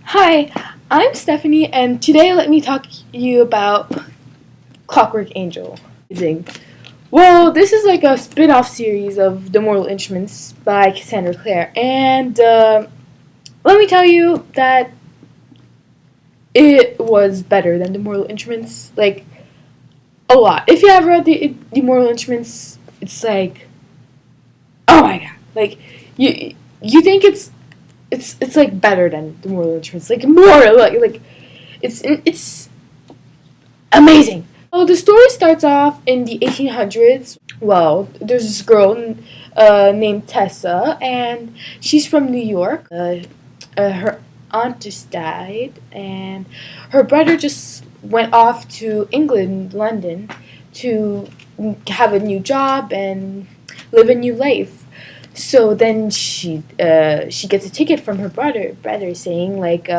Hi, I'm Stephanie, and today let me talk to you about Clockwork Angel. Amazing. Well, this is like a spin-off series of The Mortal Instruments by Cassandra Clare, and let me tell you that it was better than The Mortal Instruments, like a lot. If you have read the Mortal Instruments, it's like, oh my god, like you think it's like better than The Mortal Instruments, like more like it's amazing. Well, the story starts off in the 1800s. Well, there's this girl named Tessa, and she's from New York. Her aunt just died, and her brother just went off to England, London, to have a new job and live a new life. So then she gets a ticket from her brother saying like,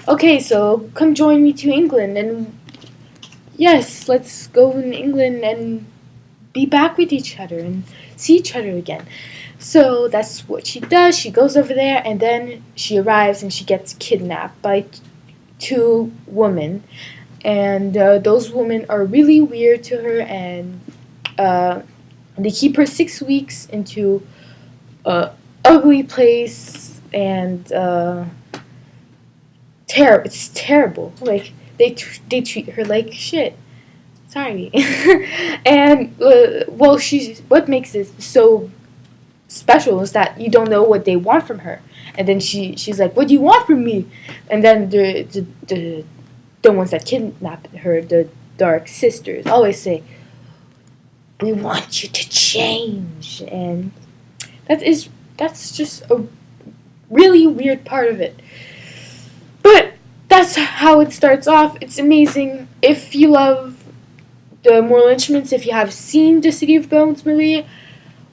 okay, so come join me to England, and yes, let's go in England and be back with each other and see each other again. So that's what she does. She goes over there, and then she arrives and she gets kidnapped by two women, and those women are really weird to her, and they keep her 6 weeks into a ugly place, and it's terrible. Like they treat her like shit. Sorry. And well, what makes this so special is that you don't know what they want from her, and then she's like, "What do you want from me?" And then the ones that kidnapped her, the Dark Sisters, always say, "We want you to change," and that's just a really weird part of it. But that's how it starts off. It's amazing. If you love the Mortal Instruments, if you have seen the City of Bones movie,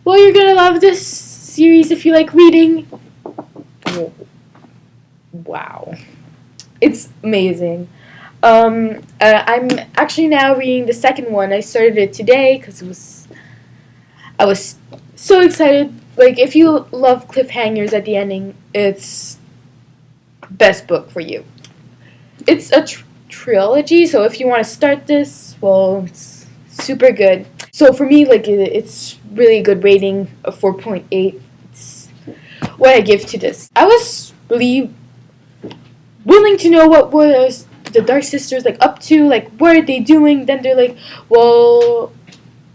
well, you're gonna love this series if you like reading. Wow. It's amazing. I'm actually now reading the second one. I started it today because I was so excited. Like, if you love cliffhangers at the ending, it's best book for you. It's a trilogy, so if you want to start this, well, it's super good. So for me, like, it's really a good rating of 4.8. It's what I give to this. I was really willing to know what was the Dark Sisters like up to, like what are they doing. Then they're like, well,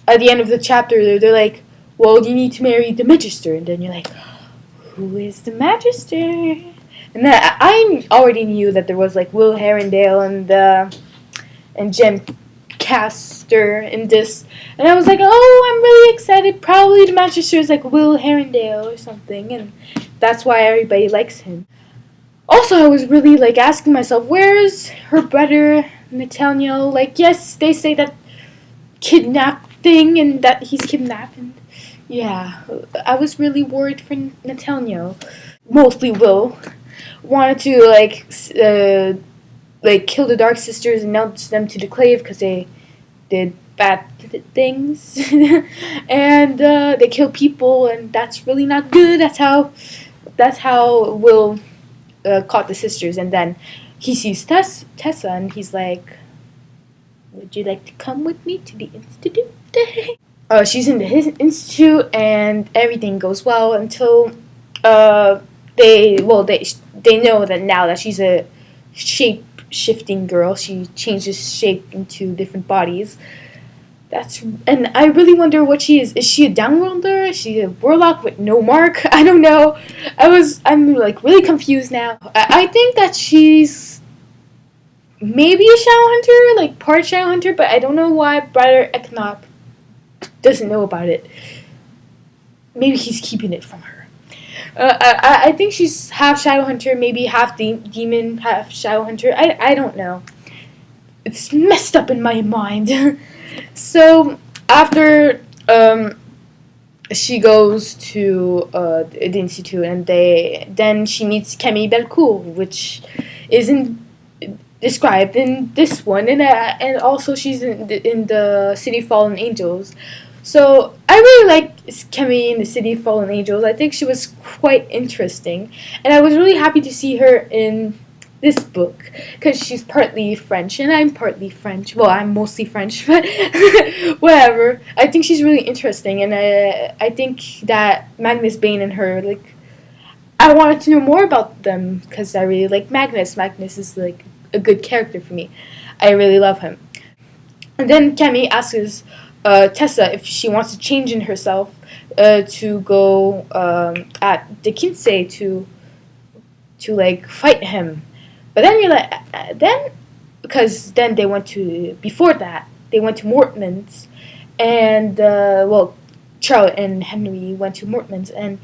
at the end of the chapter, they're like, well, you need to marry the Magister, and then you're like, who is the Magister? And I already knew that there was like Will Herondale and Jem Caster in this, and I was like, oh, I'm really excited. Probably the Magister is like Will Herondale or something, and that's why everybody likes him. Also, I was really like asking myself, where is her brother Nathaniel? Like, yes, they say that kidnap thing and that he's kidnapped. And yeah, I was really worried for Nathaniel. Mostly Will wanted to like kill the Dark Sisters and announce them to the Clave because they did bad things, and they kill people, and that's really not good. That's how Will caught the sisters, and then he sees Tessa, and he's like, "Would you like to come with me to the institute?" She's in his institute, and everything goes well until they know that now that she's a shape-shifting girl. She changes shape into different bodies. And I really wonder what she is. Is she a downworlder? Is she a warlock with no mark? I don't know. I'm like really confused now. I think that she's maybe a shadow hunter, like part shadow hunter, but I don't know why Brother Eknop doesn't know about it. Maybe he's keeping it from her. I think she's half shadow hunter, maybe half demon, half shadow hunter. I don't know. It's messed up in my mind. So after she goes to the institute, and then she meets Camille Belcourt, which isn't described in this one, and also she's in the City of Fallen Angels. So I really liked Camille in the City of Fallen Angels. I think she was quite interesting, and I was really happy to see her in this book because she's partly French and I'm partly French. Well, I'm mostly French, but whatever. I think she's really interesting, and I think that Magnus Bane and her, like, I wanted to know more about them because I really like Magnus. Magnus is like a good character for me. I really love him. And then Kemi asks Tessa if she wants to change in herself to go at the Kinsey to like fight him. But then you're like, because then they went to, before that, they went to Mortman's, and, Charlotte and Henry went to Mortman's, and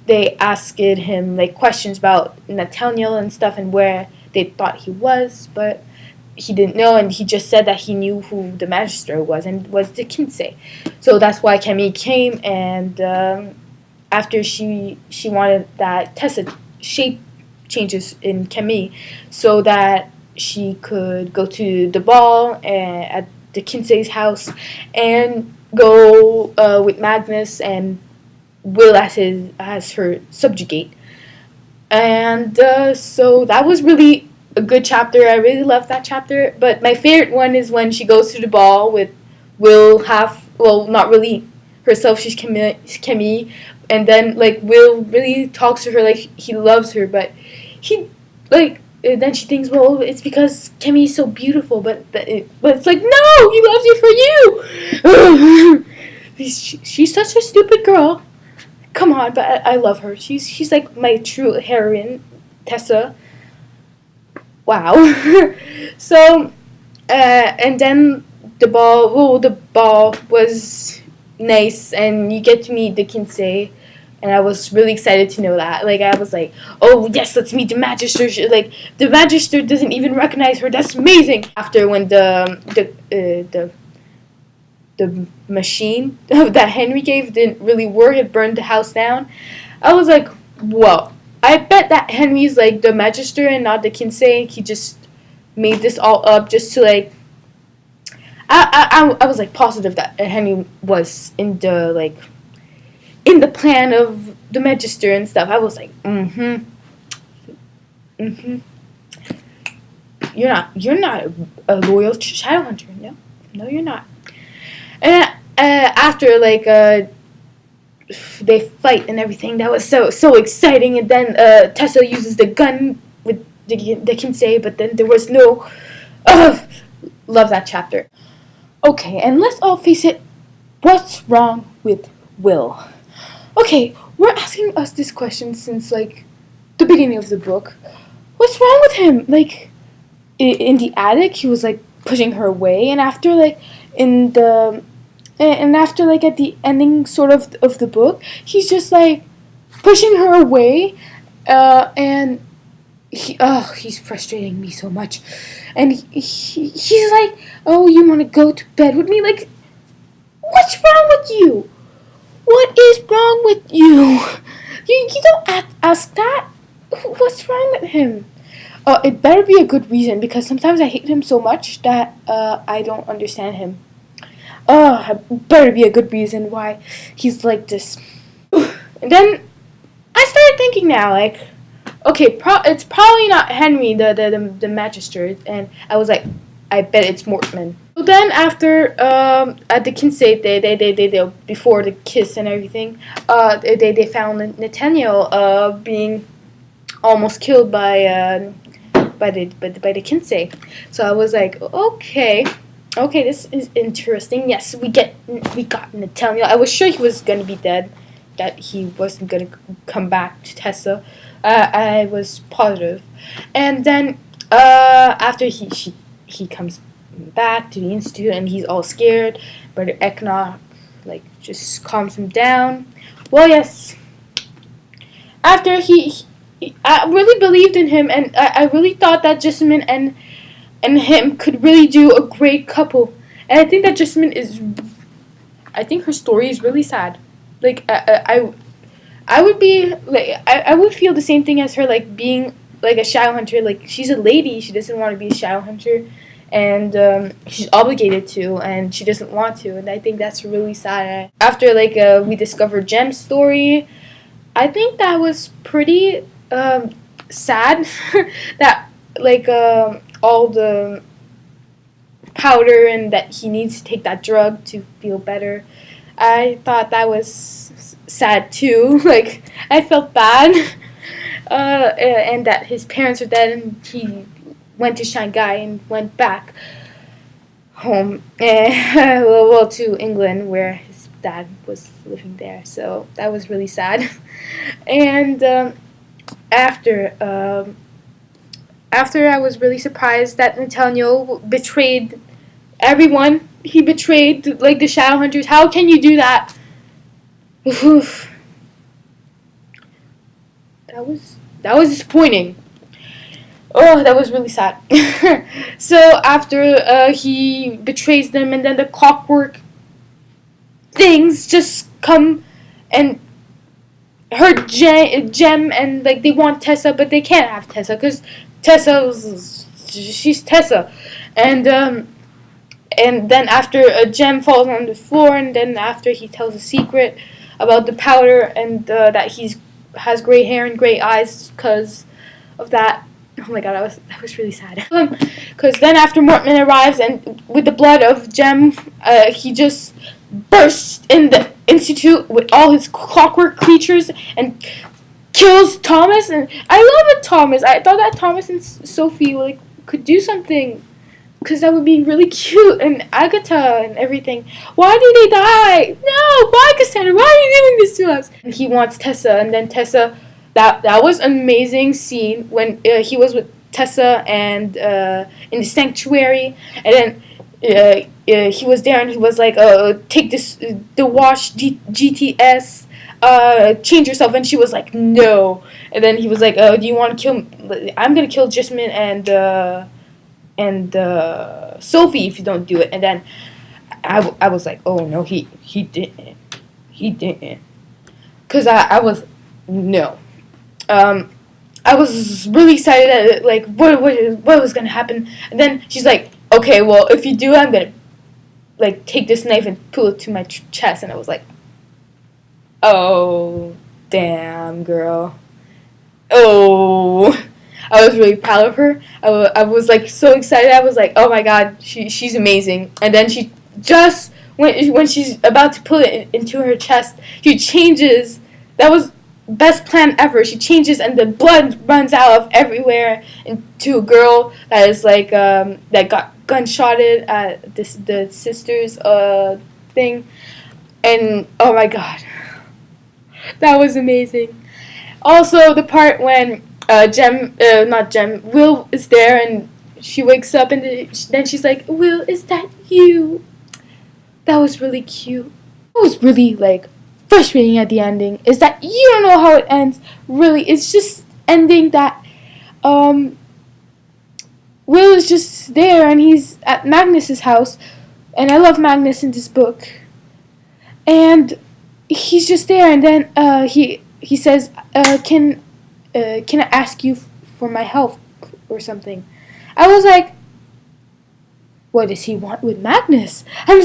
they asked him, like, questions about Nathaniel and stuff, and where they thought he was, but he didn't know, and he just said that he knew who the Magister was, and was the Kinsey. So that's why Kemi came, and after she wanted that Tessa shape changes in Kemi, so that she could go to the ball at the Kinsey's house, and go with Magnus and Will as her subjugate. And so that was really a good chapter. I really loved that chapter. But my favorite one is when she goes to the ball with Will not really herself, she's Kemi, and then like Will really talks to her like he loves her, but he like then she thinks, well, it's because Kemi is so beautiful, but it's like, no, he loves you for you. She's such a stupid girl. Come on, but I love her. She's like my true heroine, Tessa. Wow. So, and then the ball was nice, and you get to meet the Kinsey, and I was really excited to know that. Like, I was like, oh yes, let's meet the Magister. Like, the Magister doesn't even recognize her. That's amazing. After when the machine that Henry gave didn't really work, it burned the house down. I was like, whoa. I bet that Henry's like the Magister and not the Kinsey. He just made this all up just to like. I was like positive that Henry was in the plan of the Magister and stuff. I was like, You're not a loyal Shadowhunter. No, you're not. And after they fight and everything, that was so exciting. And then Tessa uses the gun with the Kinsey, but then there was no. Love that chapter. Okay, and let's all face it. What's wrong with Will? Okay, we're asking us this question since like the beginning of the book. What's wrong with him? Like in the attic, he was like pushing her away, and after like at the ending sort of the book, he's just like pushing her away, and he's frustrating me so much. And he's like, oh, you want to go to bed with me? Like, what's wrong with you? What is wrong with you? You don't ask that. What's wrong with him? It better be a good reason, because sometimes I hate him so much that I don't understand him. It better be a good reason why he's like this. And then I started thinking now, like, okay, it's probably not Henry, the Magister, and I was like, I bet it's Mortman. So then after at the Kinsey, they before the kiss and everything, they found Nathaniel being almost killed by the Kinsey. So I was like, okay, this is interesting. Yes, we got Nathaniel. I was sure he was gonna be dead, that he wasn't gonna come back to Tessa. I was positive. And then after he comes back to the Institute and he's all scared, Brother Eknock like just calms him down. Well, yes. After I really believed in him, and I really thought that Jessamine and him could really do a great couple. And I think that Jessamine I think her story is really sad. Like I would be like I would feel the same thing as her, like being like a Shadowhunter. Like, she's a lady, she doesn't want to be a Shadowhunter, and she's obligated to, and she doesn't want to, and I think that's really sad. After we discovered Jem's story, I think that was pretty sad that like all the powder and that he needs to take that drug to feel better. I thought that was sad too. Like, I felt bad. And that his parents are dead, and he went to Shanghai and went back home, well, to England, where his dad was living there. So that was really sad. And after I was really surprised that Nathaniel betrayed everyone. He betrayed like the Shadowhunters. How can you do that? That was disappointing. Oh, that was really sad. So after he betrays them, and then the Clockwork things just come and hurt Jem, and like they want Tessa, but they can't have Tessa because she's Tessa, and then after Jem falls on the floor, and then after he tells a secret about the powder, and that he's has gray hair and gray eyes because of that. Oh my god, that was really sad. Because then after Mortman arrives, and with the blood of Jem, he just bursts in the institute with all his clockwork creatures and kills Thomas. And I love it, Thomas. I thought that Thomas and Sophie like could do something, because that would be really cute, and Agatha and everything. Why did they die? No, why, Cassandra? Why are you doing this to us? And he wants Tessa, and then Tessa. That was an amazing scene when he was with Tessa and in the sanctuary, and then he was there, and he was like, take this, the wash GTS, change yourself, and she was like, no, and then he was like, do you want to kill? I'm gonna kill Jasmine and Sophie if you don't do it. And then I was like, oh no, he didn't, because I was no. I was really excited at it, like what was gonna happen, and then she's like, okay, well, if you do it, I'm gonna like take this knife and pull it to my chest. And I was like, oh damn, girl. Oh, I was really proud of her. I was like so excited. I was like, oh my god, she's amazing. And then she just when she's about to pull it into her chest, she changes. That was best plan ever. She changes, and the blood runs out of everywhere into a girl that is like that got gunshotted at the sisters thing. And oh my god, that was amazing. Also, the part when not Jem, Will is there, and she wakes up, and then she's like, Will, is that you? That was really cute. It was really like frustrating at the ending is that you don't know how it ends. Really, it's just ending that Will is just there, and he's at Magnus's house, and I love Magnus in this book, and he's just there, and then he says, can I ask you for my help or something? I was like, what does he want with Magnus? I'm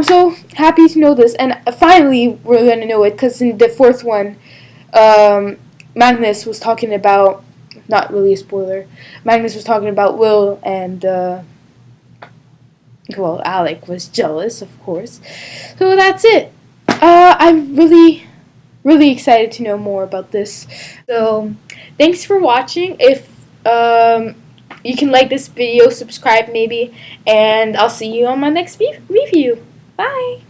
so happy to know this, and finally we're gonna know it, because in the fourth one, Magnus was talking about, not really a spoiler, Magnus was talking about Will, and well, Alec was jealous, of course. So that's it. I'm really excited to know more about this. So thanks for watching. If you can like this video, subscribe maybe, and I'll see you on my next review. Bye!